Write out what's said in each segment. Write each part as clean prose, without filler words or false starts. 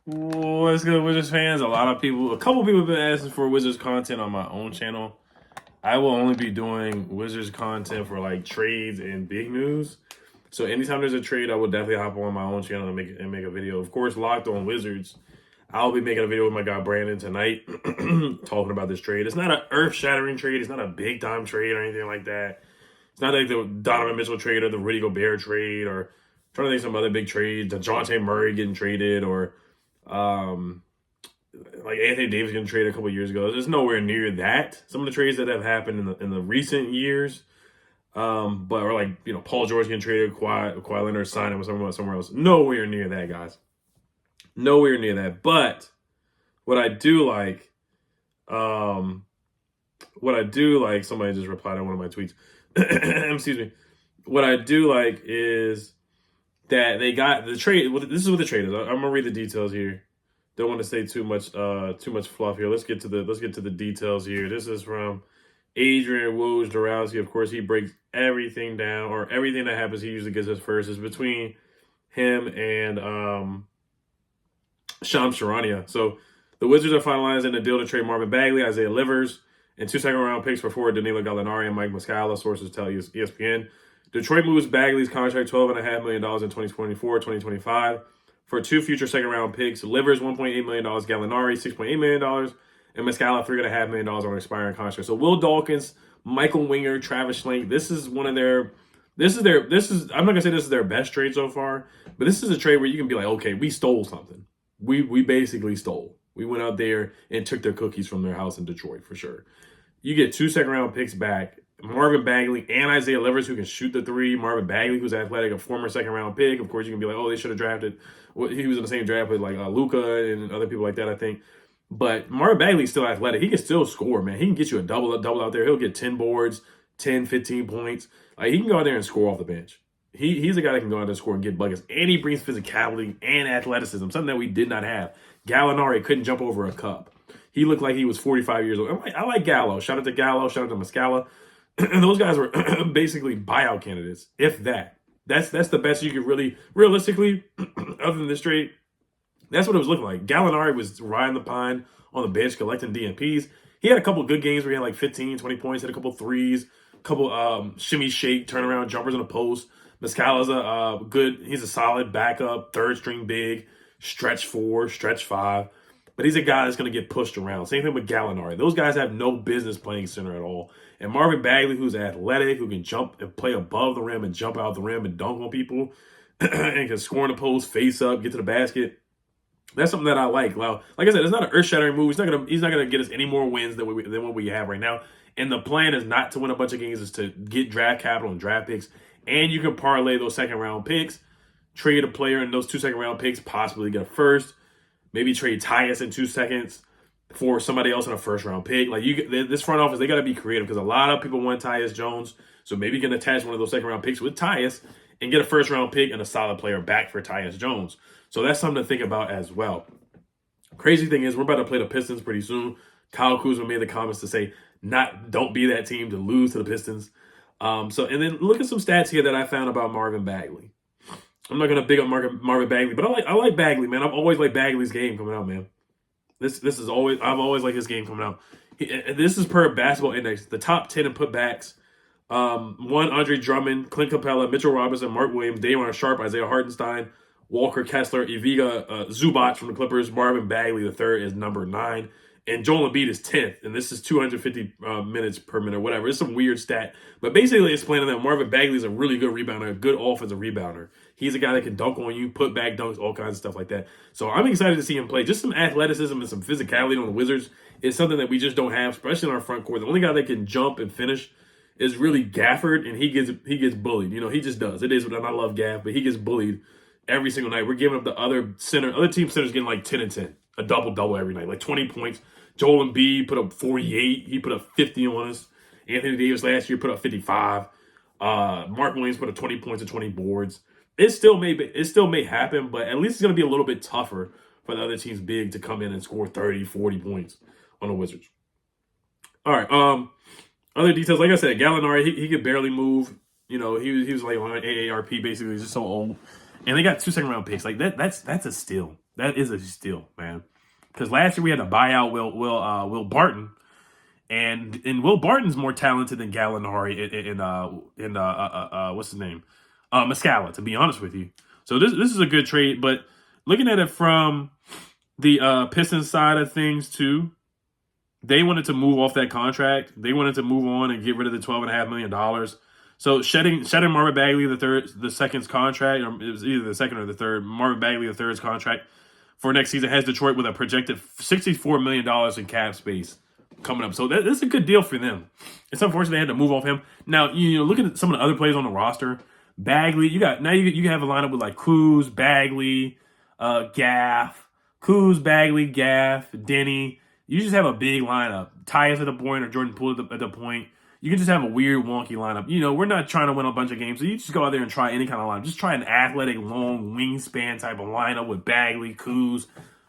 What's good, Wizards fans? A couple people have been asking for Wizards content on my own channel. I will only be doing Wizards content for like trades and big news. So anytime there's a trade, I will definitely hop on my own channel and make a video. Of course, Locked On Wizards. I'll be making a video with my guy Brandon tonight, talking about this trade. It's not an earth-shattering trade. It's not a big-time trade or anything like that. It's not like the Donovan Mitchell trade or the Rudy Gobert trade, or I'm trying to think of some other big trades. DeJounte Murray getting traded, or like Anthony Davis getting traded a couple of years ago. There's nowhere near that. Some of the trades that have happened in the recent years, or like Paul George getting traded, Kawhi Leonard signing with somewhere else. Nowhere near that, guys. Nowhere near that. But what I do like, somebody just replied on one of my tweets. Excuse me. What I do like is that they got the trade. This is what the trade is. I'm gonna read the details here. Don't want to say too much fluff here. Let's get to the details here. This is from Adrian Woj-Dorowski. Of course, he breaks everything down, or everything that happens. He usually gets us first. It's between him and Shams Charania. So the Wizards are finalizing a deal to trade Marvin Bagley, Isaiah Livers, and 2 second-round picks for forward Danilo Gallinari and Mike Muscala. Sources tell ESPN. Detroit moves Bagley's contract $12.5 million in 2024-2025 for 2 future second-round picks. Livers $1.8 million, Gallinari $6.8 million, and Muscala $3.5 million on an expiring contract. So Will Dawkins, Michael Winger, Travis Schlenk. This is I'm not gonna say this is their best trade so far, but this is a trade where you can be like, okay, we stole something. We basically stole. We went out there and took their cookies from their house in Detroit for sure. You get 2 second-round picks back. Marvin Bagley and Isaiah Livers, who can shoot the three. Marvin Bagley, who's athletic, a former second-round pick. Of course, you can be like, oh, they should have drafted. Well, he was in the same draft with like Luka and other people like that, I think. But Marvin Bagley's still athletic. He can still score, man. He can get you a double out there. He'll get 10 boards, 10, 15 points. Like, he can go out there and score off the bench. He's a guy that can go out there and score and get buckets. And he brings physicality and athleticism, something that we did not have. Gallinari couldn't jump over a cup. He looked like he was 45 years old. I like Gallo. Shout out to Gallo. Shout out to Muscala. Those guys were basically buyout candidates, if that. That's the best you could realistically, other than this trade, that's what it was looking like. Gallinari was riding the pine on the bench, collecting DNPs. He had a couple good games where he had like 15, 20 points, had a couple threes, a couple shimmy shake, turnaround jumpers in the post. Muscala's he's a solid backup, third string big, stretch 4, stretch 5. But he's a guy that's going to get pushed around. Same thing with Gallinari. Those guys have no business playing center at all. And Marvin Bagley, who's athletic, who can jump and play above the rim and jump out the rim and dunk on people, and can score in the post, face up, get to the basket. That's something that I like. Well, like I said, it's not an earth-shattering move. He's not gonna get us any more wins than what we have right now. And the plan is not to win a bunch of games; is to get draft capital and draft picks. And you can parlay those second-round picks, trade a player in those 2 second-round picks, possibly get a first. Maybe trade Tyus in 2 seconds for somebody else in a first-round pick. Like this front office, they got to be creative because a lot of people want Tyus Jones. So maybe you can attach one of those second-round picks with Tyus and get a first-round pick and a solid player back for Tyus Jones. So that's something to think about as well. Crazy thing is, we're about to play the Pistons pretty soon. Kyle Kuzma made the comments to say, don't be that team to lose to the Pistons. And then look at some stats here that I found about Marvin Bagley. I'm not gonna big up Marvin Bagley, but I like Bagley, man. I've always liked Bagley's game coming out, man. I've always liked his game coming out. This is per Basketball Index, the top 10 in putbacks. Andre Drummond, Clint Capella, Mitchell Robinson, Mark Williams, Dayon Sharp, Isaiah Hartenstein, Walker Kessler, Ivica Zubac from the Clippers. Marvin Bagley, the third, is number 9. And Joel Embiid is 10th, and this is 250 minutes per minute, whatever. It's some weird stat. But basically explaining that Marvin Bagley is a really good rebounder, a good offensive rebounder. He's a guy that can dunk on you, put back dunks, all kinds of stuff like that. So I'm excited to see him play. Just some athleticism and some physicality on the Wizards is something that we just don't have, especially in our front court. The only guy that can jump and finish is really Gafford, and he gets bullied. He just does. It is, and I love Gaff, but he gets bullied every single night. We're giving up the other team centers getting like 10 and 10, a double every night, like 20 points. Joel Embiid put up 48. He put up 50 on us. Anthony Davis last year put up 55. Mark Williams put up 20 points and 20 boards. It still may happen, but at least it's going to be a little bit tougher for the other team's big to come in and score 30, 40 points on the Wizards. All right. Other details, like I said, Gallinari, he could barely move. He was like on AARP basically. He's just so old. And they got 2 second-round picks. Like that's a steal. That is a steal, man. Because last year we had to buy out Will Barton, and Will Barton's more talented than Gallinari in what's his name, Muscala. To be honest with you, so this is a good trade. But looking at it from the Pistons side of things too, they wanted to move off that contract. They wanted to move on and get rid of the $12.5 million. So shedding Marvin Bagley the second's contract, or it was either the second or the third. Marvin Bagley the third's contract for next season has Detroit with a projected $64 million in cap space coming up. So that's a good deal for them. It's unfortunate they had to move off him. Now, looking at some of the other players on the roster, Bagley, you have a lineup with like Kuz, Bagley, Gaff, Denny. You just have a big lineup. Tyus at the point or Jordan Poole at the point. You can just have a weird, wonky lineup. We're not trying to win a bunch of games, so you just go out there and try any kind of lineup. Just try an athletic, long wingspan type of lineup with Bagley, Kuz,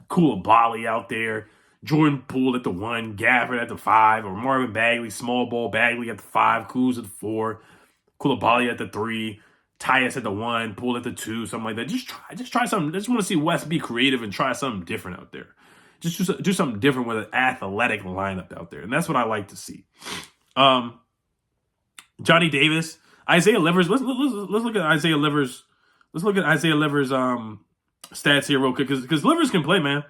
Koulibaly out there, Jordan Poole at the 1, Gafford at the 5, or Marvin Bagley, small ball Bagley at the 5, Kuz at the 4, Koulibaly at the 3, Tyus at the 1, Poole at the 2, something like that. Just try something. I just want to see Wes be creative and try something different out there. Just do something different with an athletic lineup out there, and that's what I like to see. Johnny Davis, Isaiah Livers. Let's look at Isaiah Livers. Let's look at Isaiah Livers' stats here real quick because Livers can play, man.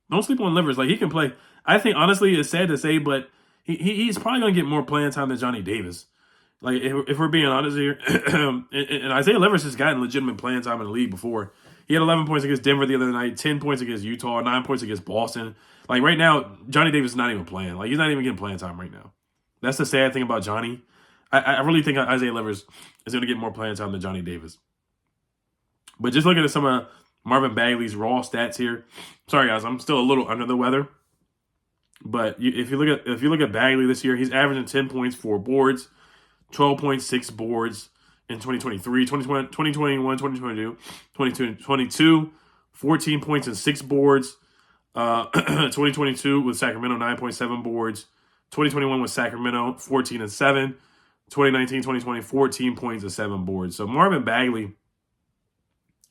Don't sleep on Livers. Like, he can play. I think honestly, it's sad to say, but he's probably gonna get more playing time than Johnny Davis. Like, if we're being honest here, and Isaiah Livers has gotten legitimate playing time in the league before. He had 11 points against Denver the other night, 10 points against Utah, 9 points against Boston. Like, right now, Johnny Davis is not even playing. Like, he's not even getting playing time right now. That's the sad thing about Johnny. I really think Isaiah Livers is going to get more playing time than Johnny Davis. But just looking at some of Marvin Bagley's raw stats here. Sorry, guys, I'm still a little under the weather. But if you look at Bagley this year, he's averaging 10 points, 4 boards, 12.6 boards in 2023, 2021, 2022, 2022, 14 points and 6 boards. 2022 with Sacramento, 9.7 boards. 2021 with Sacramento, 14 and 7. 2019, 2020, 14 points and 7 boards. So Marvin Bagley,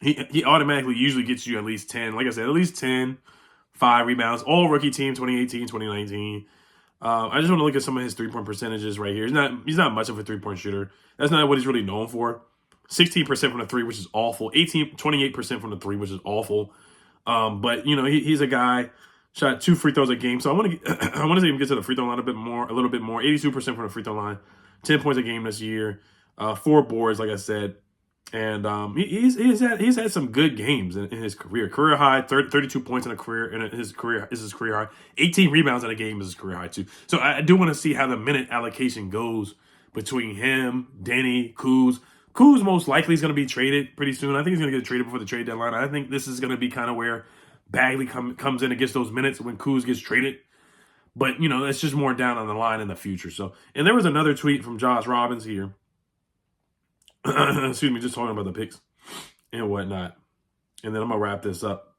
he automatically usually gets you at least 10. Like I said, at least 10, 5 rebounds. All rookie team, 2018, 2019. I just want to look at some of his three-point percentages right here. He's not much of a three-point shooter. That's not what he's really known for. 16% from the 3, which is awful. 28% from the 3, which is awful. But he's a guy shot 2 free throws a game. So I want to see him get to the free throw line a little bit more. 82% from the free throw line. 10 points a game this year, 4 boards, like I said, and he's had some good games in his career. Career high, 32 points in a career, and his career high. 18 rebounds in a game is his career high too. So I do want to see how the minute allocation goes between him, Denny, Kuz. Kuz most likely is going to be traded pretty soon. I think he's going to get traded before the trade deadline. I think this is going to be kind of where Bagley comes in and gets those minutes when Kuz gets traded. But, that's just more down on the line in the future. So, and there was another tweet from Josh Robbins here. Excuse me, just talking about the picks and whatnot. And then I'm gonna wrap this up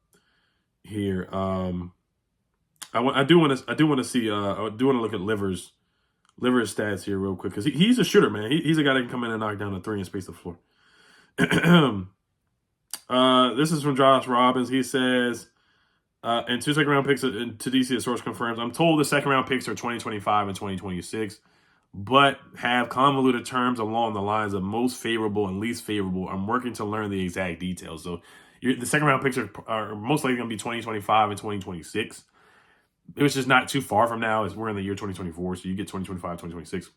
here. I do want to look at Livers' stats here real quick because he's a shooter, man. He's a guy that can come in and knock down a 3 and space the floor. This is from Josh Robbins. He says. And 2 second-round picks to DC, the source confirms. I'm told the second-round picks are 2025 and 2026, but have convoluted terms along the lines of most favorable and least favorable. I'm working to learn the exact details. So the second-round picks are most likely going to be 2025 and 2026. Which is not too far from now as we're in the year 2024, so you get 2025, 2026.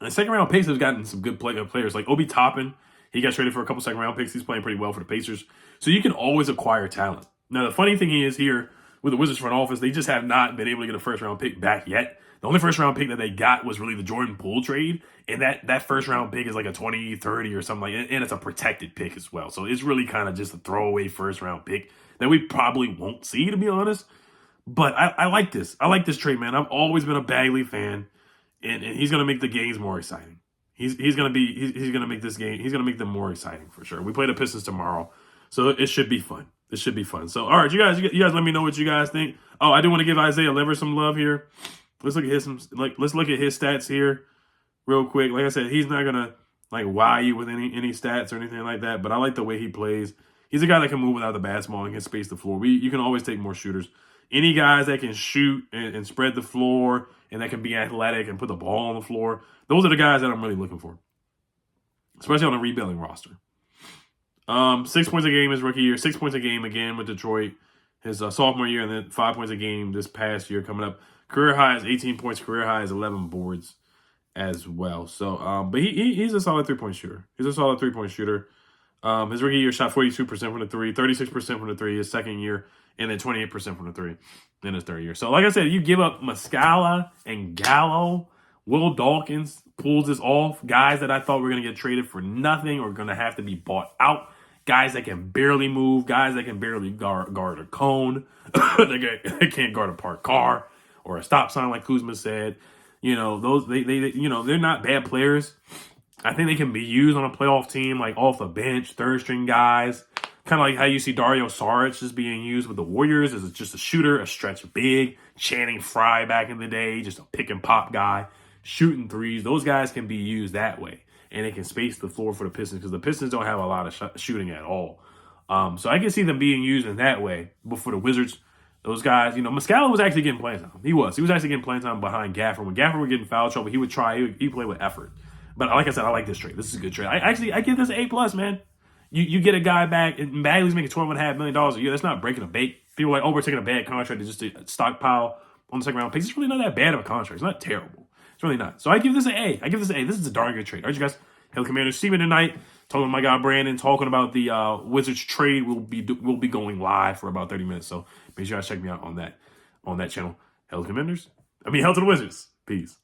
And second-round picks have gotten some good players like Obi Toppin. He got traded for a couple second-round picks. He's playing pretty well for the Pacers. So you can always acquire talent. Now, the funny thing is here with the Wizards front office, they just have not been able to get a first-round pick back yet. The only first-round pick that they got was really the Jordan Poole trade, and that first-round pick is like a 20, 30 or something like that, and it's a protected pick as well. So it's really kind of just a throwaway first-round pick that we probably won't see, to be honest. But I like this. I like this trade, man. I've always been a Bagley fan, and he's going to make the games more exciting. He's going to make this game. He's going to make them more exciting for sure. We play the Pistons tomorrow, so it should be fun. It should be fun. So, all right, you guys let me know what you guys think. Oh, I do want to give Isaiah Livers some love here. Let's look at his stats here real quick. Like I said, he's not gonna wow you with any stats or anything like that. But I like the way he plays. He's a guy that can move without the basketball and can space the floor. You can always take more shooters. Any guys that can shoot and spread the floor and that can be athletic and put the ball on the floor, those are the guys that I'm really looking for, especially on a rebuilding roster. 6 points a game his rookie year, 6 points a game again with Detroit his sophomore year, and then 5 points a game this past year coming up. Career high is 18 points, career high is 11 boards as well. So, but he's a solid 3-point shooter. He's a solid 3-point shooter. His rookie year shot 42% from the three, 36% from the three his second year, and then 28% from the three in his third year. So, like I said, you give up Muscala and Gallo, Will Dawkins pulls this off. Guys that I thought were going to get traded for nothing or going to have to be bought out. Guys that can barely move. Guys that can barely guard a cone. They can't guard a parked car or a stop sign, like Kuzma said. You know, they're not bad players. I think they can be used on a playoff team, like off the bench, third string guys. Kind of like how you see Dario Saric just being used with the Warriors as just a shooter, a stretch big. Channing Frye back in the day, just a pick and pop guy, shooting threes. Those guys can be used that way. And they can space the floor for the Pistons because the Pistons don't have a lot of shooting at all. So I can see them being used in that way. But for the Wizards, those guys, Muscala was actually getting playing time. He was actually getting playing time behind Gafford. When Gafford would get in foul trouble, he would try. He'd play with effort. But like I said, I like this trade. This is a good trade. I give this an A+, man. You get a guy back, and Bagley's making $12.5 million a year. That's not breaking a bank. People are like, we're taking a bad contract to stockpile on the second round picks. It's really not that bad of a contract. It's not terrible. It's really not. So I give this an A. This is a darn good trade. All right, you guys. Hail Commanders. See me tonight. Talking to my guy Brandon. Talking about the Wizards trade. We'll be going live for about 30 minutes. So make sure you guys check me out on that channel. Hail Commanders. Hail to the Wizards. Peace.